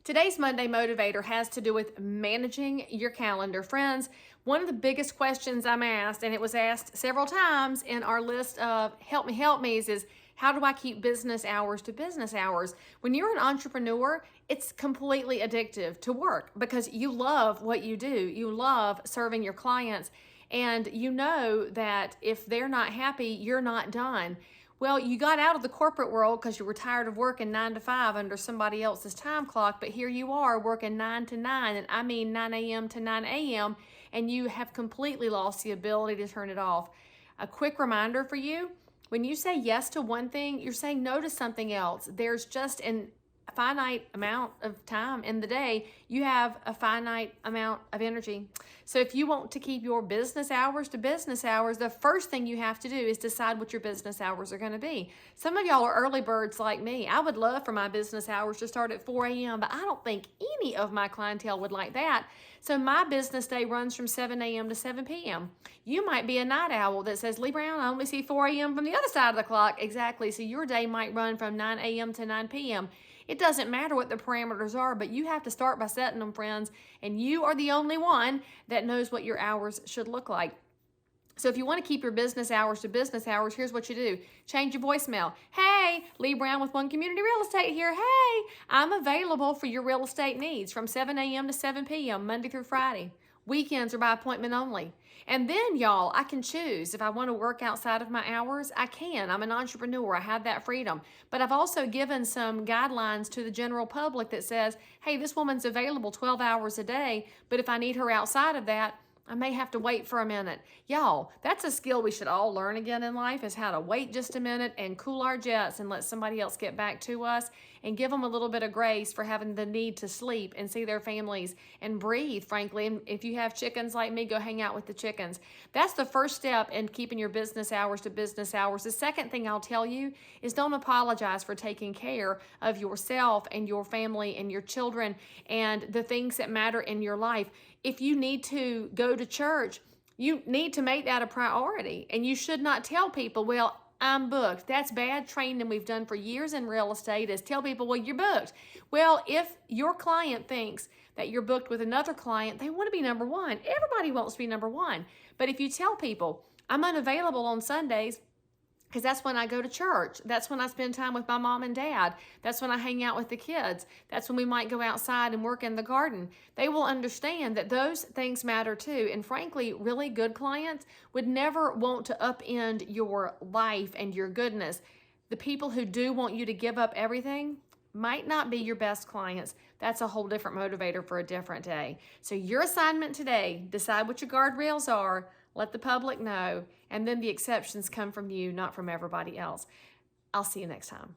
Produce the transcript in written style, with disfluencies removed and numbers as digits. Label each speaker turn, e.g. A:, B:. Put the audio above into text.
A: Today's Monday Motivator has to do with managing your calendar. Friends, one of the biggest questions I'm asked, and it was asked several times in our list of help me's, is how do I keep business hours to business hours? When you're an entrepreneur, it's completely addictive to work because you love what you do. You love serving your clients, and you know that if they're not happy, you're not done. Well, you got out of the corporate world because you were tired of working 9 to 5 under somebody else's time clock, but here you are working 9 to 9, and I mean 9 a.m. to 9 a.m., and you have completely lost the ability to turn it off. A quick reminder for you, when you say yes to one thing, you're saying no to something else. There's just a finite amount of time in the day. You have a finite amount of energy. So if you want to keep your business hours to business hours, the first thing you have to do is decide what your business hours are going to be. Some of y'all are early birds like me. I would love for my business hours to start at 4 a.m., but I don't think any of my clientele would like that. So my business day runs from 7 a.m. to 7 p.m. You might be a night owl that says, Leigh Brown, I only see 4 a.m. from the other side of the clock. Exactly. So your day might run from 9 a.m. to 9 p.m. It doesn't matter what the parameters are, but you have to start by setting them, friends, and you are the only one that knows what your hours should look like. So if you want to keep your business hours to business hours, here's what you do. Change your voicemail. Hey, Leigh Brown with One Community Real Estate here. Hey, I'm available for your real estate needs from 7 a.m. to 7 p.m., Monday through Friday. Weekends are by appointment only. And then, y'all, I can choose. If I want to work outside of my hours, I can. I'm an entrepreneur. I have that freedom. But I've also given some guidelines to the general public that says, hey, this woman's available 12 hours a day, but if I need her outside of that, I may have to wait for a minute. Y'all, that's a skill we should all learn again in life, is how to wait just a minute and cool our jets and let somebody else get back to us and give them a little bit of grace for having the need to sleep and see their families and breathe, frankly. And if you have chickens like me, go hang out with the chickens. That's the first step in keeping your business hours to business hours. The second thing I'll tell you is don't apologize for taking care of yourself and your family and your children and the things that matter in your life. If you need to go to church, you need to make that a priority. And you should not tell people, well, I'm booked. That's bad training we've done for years in real estate, is tell people, well, you're booked. Well, if your client thinks that you're booked with another client, they want to be number one. Everybody wants to be number one. But if you tell people, I'm unavailable on Sundays, because that's when I go to church. That's when I spend time with my mom and dad. That's when I hang out with the kids. That's when we might go outside and work in the garden. They will understand that those things matter too. And frankly, really good clients would never want to upend your life and your goodness. The people who do want you to give up everything might not be your best clients. That's a whole different motivator for a different day. So your assignment today, decide what your guardrails are, let the public know, and then the exceptions come from you, not from everybody else. I'll see you next time.